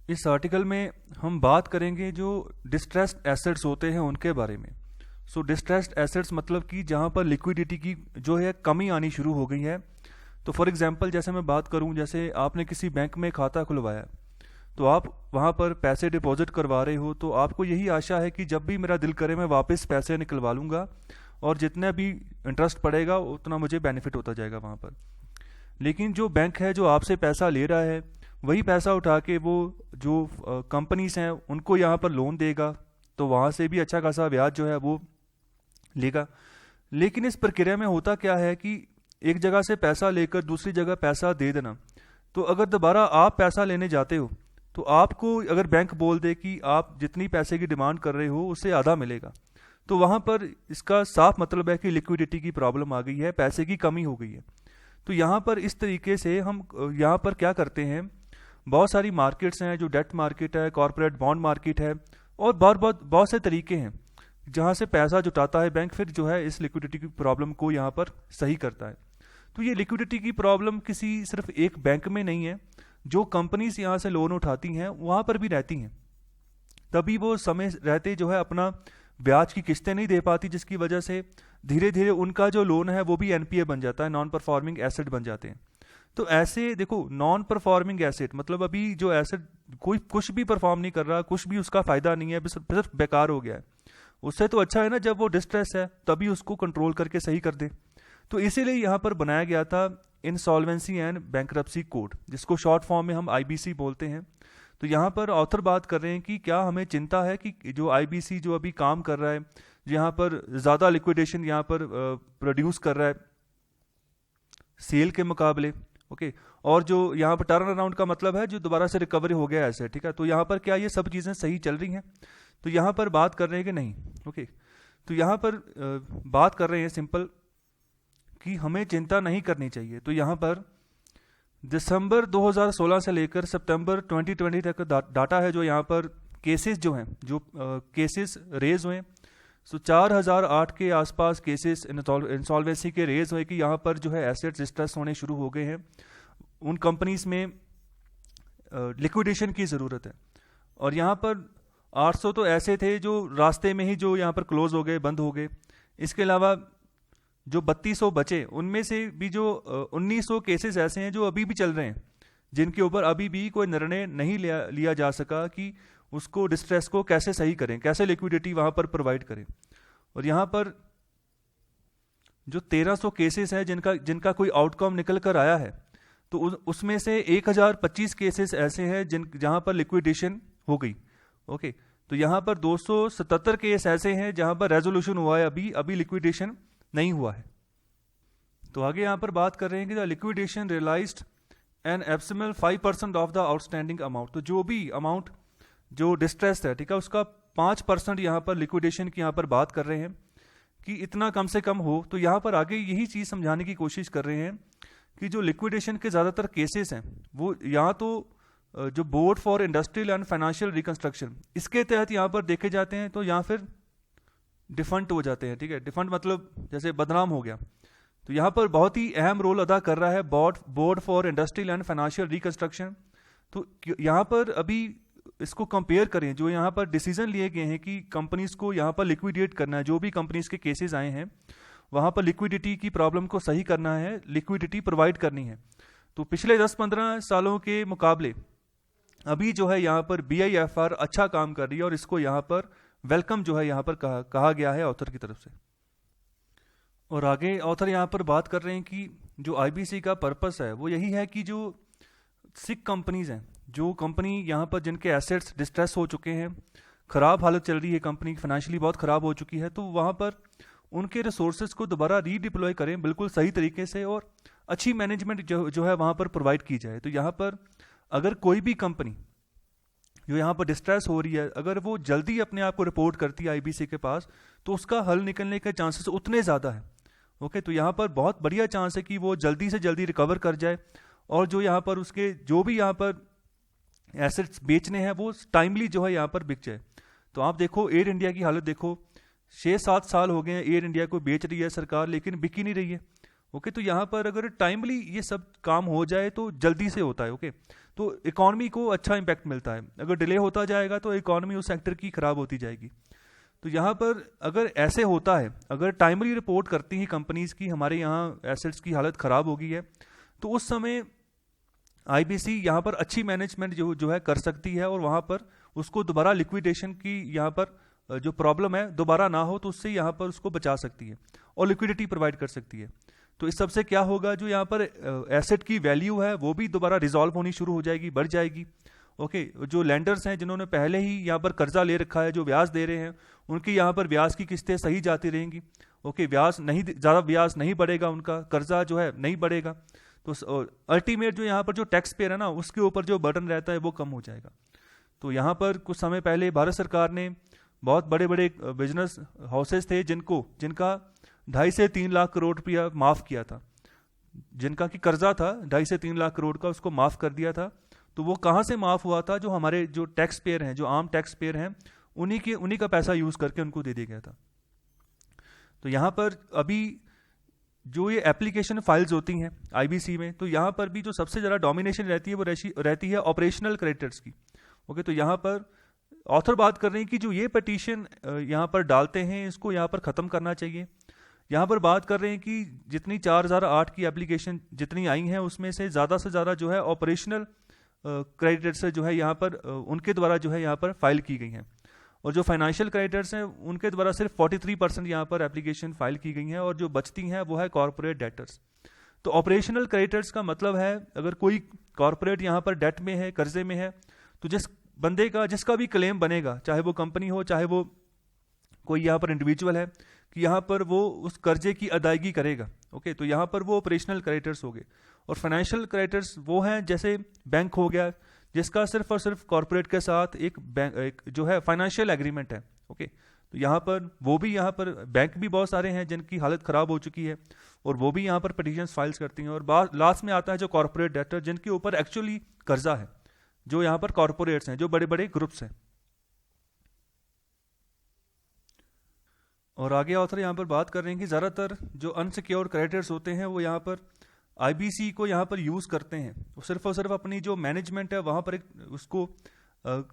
इस आर्टिकल में हम बात करेंगे जो डिस्ट्रेस्ड एसेट्स होते हैं उनके बारे में। सो डिस्ट्रेस्ड एसेट्स मतलब कि जहाँ पर लिक्विडिटी की जो है कमी आनी शुरू हो गई है। तो फॉर एग्जांपल जैसे मैं बात करूँ, जैसे आपने किसी बैंक में खाता खुलवाया, तो आप वहाँ पर पैसे डिपॉजिट करवा रहे हो, तो आपको यही आशा है कि जब भी मेरा दिल करे मैं वापस पैसे निकलवा लूँगा और जितना भी इंटरेस्ट पड़ेगा उतना मुझे बेनिफिट होता जाएगा वहाँ पर। लेकिन जो बैंक है जो आपसे पैसा ले रहा है, वही पैसा उठा के वो जो कंपनीज हैं उनको यहाँ पर लोन देगा, तो वहाँ से भी अच्छा खासा ब्याज जो है वो लेगा। लेकिन इस प्रक्रिया में होता क्या है कि एक जगह से पैसा लेकर दूसरी जगह पैसा दे देना, तो अगर दोबारा आप पैसा लेने जाते हो तो आपको अगर बैंक बोल दे कि आप जितनी पैसे की डिमांड कर रहे हो उससे आधा मिलेगा, तो वहाँ पर इसका साफ मतलब है कि लिक्विडिटी की प्रॉब्लम आ गई है, पैसे की कमी हो गई है। तो यहाँ पर इस तरीके से हम यहाँ पर क्या करते हैं, बहुत सारी मार्केट्स हैं, जो डेट मार्केट है, कॉर्पोरेट बॉन्ड मार्केट है, और बहुत से तरीके हैं जहाँ से पैसा जुटाता है बैंक, फिर जो है इस लिक्विडिटी की प्रॉब्लम को यहाँ पर सही करता है। तो ये लिक्विडिटी की प्रॉब्लम किसी सिर्फ एक बैंक में नहीं है, जो कंपनीज यहाँ से लोन उठाती हैं वहाँ पर भी रहती हैं। तभी वो समय रहते जो है अपना ब्याज की किस्तें नहीं दे पाती, जिसकी वजह से धीरे धीरे उनका जो लोन है वो भी एनपीए बन जाता है, नॉन परफॉर्मिंग एसेट बन जाते हैं। तो ऐसे देखो, नॉन परफॉर्मिंग एसेट मतलब अभी जो एसेट कोई कुछ भी परफॉर्म नहीं कर रहा, कुछ भी उसका फायदा नहीं है, सिर्फ बेकार हो गया है, उससे तो अच्छा है ना जब वो डिस्ट्रेस है तभी उसको कंट्रोल करके सही कर दे। तो इसीलिए यहाँ पर बनाया गया था इंसॉल्वेंसी एंड बैंक्रप्सी कोड, जिसको शॉर्ट फॉर्म में हम आईबीसी बोलते हैं। तो यहाँ पर ऑथर बात कर रहे हैं कि क्या हमें चिंता है कि जो आईबीसी जो अभी काम कर रहा है, यहाँ पर ज़्यादा लिक्विडेशन यहाँ पर प्रोड्यूस कर रहा है सेल के मुकाबले, ओके, और जो यहाँ पर टर्न अराउंड का मतलब है जो दोबारा से रिकवरी हो गया ऐसे, ठीक है। तो यहाँ पर क्या ये सब चीज़ें सही चल रही हैं? तो यहाँ पर बात कर रहे हैं कि नहीं, ओके। तो यहाँ पर बात कर रहे हैं सिंपल कि हमें चिंता नहीं करनी चाहिए। तो यहाँ पर दिसंबर 2016 से लेकर सितंबर 2020 तक डाटा है, जो यहाँ पर केसेस जो हैं, जो केसेस रेज हुए, सो 4008 के आसपास केसेस इंसॉल्वेंसी के रेज हुए कि यहाँ पर जो है एसेट्स डिस्ट्रेस होने शुरू हो गए हैं, उन कंपनीज में लिक्विडेशन की ज़रूरत है। और यहाँ पर 800 तो ऐसे थे जो रास्ते में ही जो यहाँ पर क्लोज हो गए, बंद हो गए। इसके अलावा जो 3200 बचे, उनमें से भी जो 1900 केसेस ऐसे हैं जो अभी भी चल रहे हैं, जिनके ऊपर अभी भी कोई निर्णय नहीं लिया जा सका कि उसको डिस्ट्रेस को कैसे सही करें, कैसे लिक्विडिटी वहाँ पर प्रोवाइड करें। और यहाँ पर जो 1300 केसेस हैं जिनका कोई आउटकम निकल कर आया है, तो उसमें से 1025 केसेस ऐसे हैं जहाँ पर लिक्विडेशन हो गई, ओके। तो यहाँ पर 277 केस ऐसे हैं जहाँ पर रेजोल्यूशन हुआ है, अभी लिक्विडेशन नहीं हुआ है। तो आगे यहाँ पर बात कर रहे हैं कि the liquidation realised an abysmal 5% of the outstanding amount. तो जो भी अमाउंट जो डिस्ट्रेस है, ठीक है, उसका 5% यहाँ पर लिक्विडेशन की यहाँ पर बात कर रहे हैं कि इतना कम से कम हो। तो यहाँ पर आगे यही चीज़ समझाने की कोशिश कर रहे हैं कि जो लिक्विडेशन के ज़्यादातर केसेस हैं वो यहाँ तो जो board for industrial and financial reconstruction, इसके तहत यहाँ पर देखे जाते हैं, तो यहाँ फिर डिफंट हो जाते हैं, ठीक है। डिफंट मतलब जैसे बदनाम हो गया। तो यहाँ पर बहुत ही अहम रोल अदा कर रहा है board for industrial and financial reconstruction. तो यहाँ पर अभी इसको कंपेयर करें, जो यहाँ पर डिसीजन लिए गए हैं कि कंपनीज को यहाँ पर लिक्विडेट करना है, जो भी कंपनीज के केसेस आए हैं वहाँ पर लिक्विडिटी की प्रॉब्लम को सही करना है, लिक्विडिटी प्रोवाइड करनी है। तो पिछले 10-15 सालों के मुकाबले अभी जो है यहाँ पर BIFR अच्छा काम कर रही है, और इसको यहाँ पर वेलकम जो है यहाँ पर कहा गया है ऑथर की तरफ से। और आगे ऑथर यहाँ पर बात कर रहे हैं कि जो IBC का पर्पस है वो यही है कि जो सिक कंपनीज हैं, जो कंपनी यहाँ पर जिनके एसेट्स डिस्ट्रेस हो चुके हैं, ख़राब हालत चल रही है, कंपनी फाइनेंशियली बहुत ख़राब हो चुकी है, तो वहाँ पर उनके रिसोर्सेज को दोबारा रीडिप्लॉय करें बिल्कुल सही तरीके से, और अच्छी मैनेजमेंट जो है वहाँ पर प्रोवाइड की जाए। तो यहाँ पर अगर कोई भी कंपनी जो यहाँ पर डिस्ट्रेस हो रही है, अगर वो जल्दी अपने आप को रिपोर्ट करती है IBC के पास, तो उसका हल निकलने के चांसेस उतने ज़्यादा है, ओके। तो यहाँ पर बहुत बढ़िया चांस है कि वो जल्दी से जल्दी रिकवर कर जाए, और जो यहाँ पर उसके जो भी यहाँ पर एसेट्स बेचने हैं वो टाइमली जो है यहाँ पर बिक जाए। तो आप देखो एयर इंडिया की हालत देखो, 6-7 साल हो गए हैं एयर इंडिया को बेच रही है सरकार, लेकिन बिक ही नहीं रही है, ओके, तो यहाँ पर अगर टाइमली ये सब काम हो जाए तो जल्दी से होता है। ओके, तो इकॉनमी को अच्छा इम्पैक्ट मिलता है। अगर डिले होता जाएगा तो इकॉनमी उस सेक्टर की खराब होती जाएगी। तो यहाँ पर अगर ऐसे होता है, अगर टाइमली रिपोर्ट करती हैं कंपनीज की हमारे यहाँ एसेट्स की हालत ख़राब हो गई है, तो उस समय आईबीसी यहाँ पर अच्छी मैनेजमेंट जो है कर सकती है, और वहाँ पर उसको दोबारा लिक्विडेशन की यहाँ पर जो प्रॉब्लम है दोबारा ना हो, तो उससे यहाँ पर उसको बचा सकती है और लिक्विडिटी प्रोवाइड कर सकती है। तो इस सबसे क्या होगा, जो यहाँ पर एसेट की वैल्यू है वो भी दोबारा रिजॉल्व होनी शुरू हो जाएगी, बढ़ जाएगी। ओके, जो लैंडर्स हैं जिन्होंने पहले ही यहाँ पर कर्जा ले रखा है, जो ब्याज दे रहे हैं, उनकी यहाँ पर ब्याज की किस्तें सही जाती रहेंगी। ओके, ब्याज नहीं, ज़्यादा ब्याज नहीं बढ़ेगा, उनका कर्जा जो है नहीं बढ़ेगा। तो अल्टीमेट जो यहाँ पर जो टैक्स पेयर है ना, उसके ऊपर जो बर्डन रहता है वो कम हो जाएगा। तो यहाँ पर कुछ समय पहले भारत सरकार ने बहुत बड़े बड़े बिजनेस हाउसेस थे जिनका 2.5 से 3 लाख करोड़ रुपया माफ़ किया था, जिनका कि कर्जा था 2.5 से 3 लाख करोड़ का, उसको माफ़ कर दिया था। तो वो कहाँ से माफ़ हुआ था, जो हमारे जो टैक्स पेयर हैं, जो आम टैक्स पेयर हैं, उन्हीं का पैसा यूज़ करके उनको दे दिया गया था। तो यहाँ पर अभी जो ये एप्लीकेशन फाइल्स होती हैं आईबीसी में, तो यहाँ पर भी जो सबसे ज़्यादा डोमिनेशन रहती है वो रहती है ऑपरेशनल क्रेडिटर्स की। ओके, तो यहाँ पर ऑथर बात कर रहे हैं कि जो ये पिटीशन यहाँ पर डालते हैं इसको यहाँ पर ख़त्म करना चाहिए। यहाँ पर बात कर रहे हैं कि जितनी 4008 की एप्लीकेशन जितनी आई हैं उसमें से ज़्यादा जो है ऑपरेशनल क्रेडिटर्स जो है यहाँ पर उनके द्वारा जो है यहाँ पर फाइल की गई हैं, और जो फाइनेंशियल क्रेडिटर्स हैं उनके द्वारा सिर्फ 43% यहाँ पर एप्लीकेशन फाइल की गई हैं, और जो बचती हैं वो है कॉर्पोरेट डेटर्स। तो ऑपरेशनल क्रेडिटर्स का मतलब है अगर कोई कॉर्पोरेट यहाँ पर डेट में है, कर्जे में है, तो जिस बंदे का जिसका भी क्लेम बनेगा, चाहे वो कंपनी हो चाहे वो कोई यहाँ पर इंडिविजुअल है, कि यहाँ पर वो उस कर्जे की अदायगी करेगा। ओके, तो यहाँ पर वो ऑपरेशनल क्रेडिटर्स हो गए। और फाइनेंशियल क्रेडिटर्स वो हैं जैसे बैंक हो गया, जिसका सिर्फ और सिर्फ कॉर्पोरेट के साथ एक जो है फाइनेंशियल एग्रीमेंट है। ओके, तो यहाँ पर बैंक भी बहुत सारे हैं जिनकी हालत ख़राब हो चुकी है, और वो भी यहाँ पर पिटीशंस फाइल्स करती हैं। और लास्ट में आता है जो कॉर्पोरेट डेटर, जिनके ऊपर एक्चुअली कर्जा है, जो यहाँ पर कॉर्पोरेट्स हैं, जो बड़े बड़े ग्रुप्स हैं। और आगे ऑथर यहाँ पर बात कर रहे हैं कि ज़्यादातर जो अनसिक्योर्ड क्रेडिटर्स होते हैं वो यहाँ पर आईबीसी को यहाँ पर यूज़ करते हैं, वो सिर्फ और सिर्फ अपनी जो मैनेजमेंट है वहाँ पर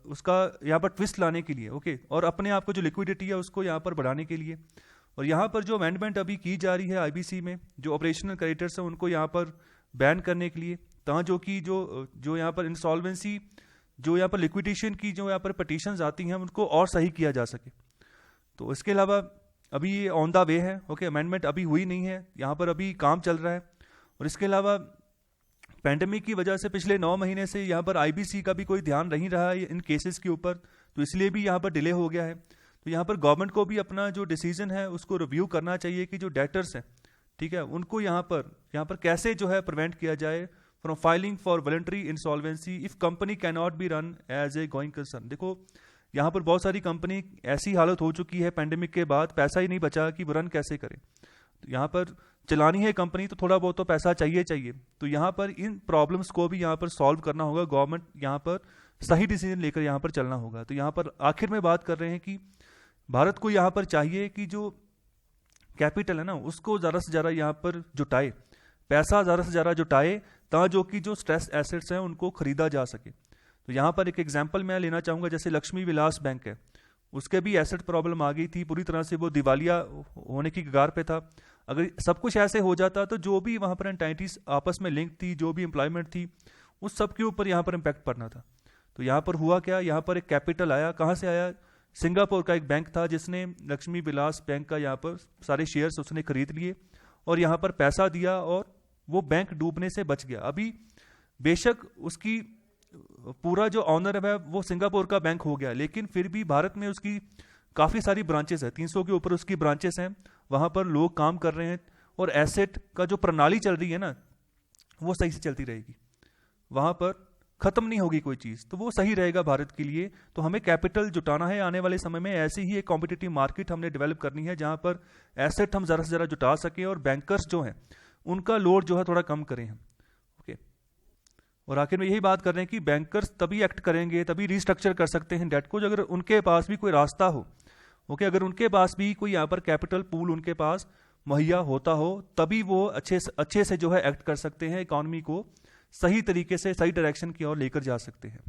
उसका यहाँ पर ट्विस्ट लाने के लिए। ओके, और अपने आप को जो लिक्विडिटी है उसको यहाँ पर बढ़ाने के लिए। और यहाँ पर जो अमेंडमेंट अभी की जा रही है आईबीसी में, जो ऑपरेशनल क्रेडिटर्स हैं उनको यहाँ पर बैन करने के लिए, जो कि जो यहाँ पर इंसॉल्वेंसी, जो यहाँ पर लिक्विडेशन की जो यहाँ पर पिटीशंस आती हैं उनको और सही किया जा सके। तो इसके अलावा अभी ये ऑन द वे है। ओके, अमेंडमेंट अभी हुई नहीं है, यहाँ पर अभी काम चल रहा है। और इसके अलावा पैंडेमिक की वजह से पिछले 9 महीने से यहाँ पर आईबीसी का भी कोई ध्यान नहीं रहा है इन केसेस के ऊपर, तो इसलिए भी यहाँ पर डिले हो गया है। तो यहाँ पर गवर्नमेंट को भी अपना जो डिसीजन है उसको रिव्यू करना चाहिए कि जो डेटर्स हैं, ठीक है, उनको यहाँ पर कैसे जो है प्रिवेंट किया जाए from filing for voluntary insolvency if company can not be run as a going concern. देखो यहाँ पर बहुत सारी कंपनी ऐसी हालत हो चुकी है पैंडेमिक के बाद, पैसा ही नहीं बचा कि वो रन कैसे करें। तो यहाँ पर चलानी है कंपनी तो थोड़ा बहुत तो पैसा चाहिए। तो यहाँ पर इन प्रॉब्लम्स को भी यहाँ पर सॉल्व करना होगा, गवर्नमेंट यहाँ पर सही डिसीजन लेकर यहाँ पर चलना होगा। तो यहाँ पर आखिर में बात कर रहे हैं कि भारत को यहाँ पर चाहिए कि जो कैपिटल है ना उसको ज़्यादा से ज़्यादा यहाँ पर जुटाए, पैसा ज़्यादा से ज़्यादा जुटाए, ताकि जो स्ट्रेस एसेट्स हैं उनको खरीदा जा सके। तो यहाँ पर एक एग्जांपल मैं लेना चाहूँगा, जैसे लक्ष्मी विलास बैंक है, उसके भी एसेट प्रॉब्लम आ गई थी, पूरी तरह से वो दिवालिया होने की कगार पे था। अगर सब कुछ ऐसे हो जाता तो जो भी वहाँ पर एंटाइटीज आपस में लिंक थी, जो भी एम्प्लॉयमेंट थी, उस सब के ऊपर यहाँ पर इम्पैक्ट पड़ना था। तो यहाँ पर हुआ क्या, यहाँ पर एक कैपिटल आया, कहाँ से आया, सिंगापुर का एक बैंक था जिसने लक्ष्मी विलास बैंक का यहाँ पर सारे शेयर्स उसने खरीद लिए और यहाँ पर पैसा दिया और वो बैंक डूबने से बच गया। अभी बेशक उसकी पूरा जो ऑनर है वो सिंगापुर का बैंक हो गया, लेकिन फिर भी भारत में उसकी काफ़ी सारी ब्रांचेस है, 300 के ऊपर उसकी ब्रांचेस हैं, वहाँ पर लोग काम कर रहे हैं और एसेट का जो प्रणाली चल रही है ना वो सही से चलती रहेगी, वहाँ पर ख़त्म नहीं होगी कोई चीज़, तो वो सही रहेगा भारत के लिए। तो हमें कैपिटल जुटाना है आने वाले समय में, ऐसी ही एक कॉम्पिटिटिव मार्केट हमने डेवलप करनी है जहाँ पर एसेट हम ज़्यादा से ज़्यादा जुटा सकें और बैंकर्स जो हैं उनका लोड जो है थोड़ा कम करें हम। ओके, और आखिर में यही बात कर रहे हैं कि बैंकर्स तभी एक्ट करेंगे, तभी रिस्ट्रक्चर कर सकते हैं डेट को, जो अगर उनके पास भी कोई रास्ता हो। ओके, अगर उनके पास भी कोई यहाँ पर कैपिटल पूल उनके पास मुहैया होता हो, तभी वो अच्छे से जो है एक्ट कर सकते हैं, इकॉनमी को सही तरीके से सही डायरेक्शन की ओर लेकर जा सकते हैं।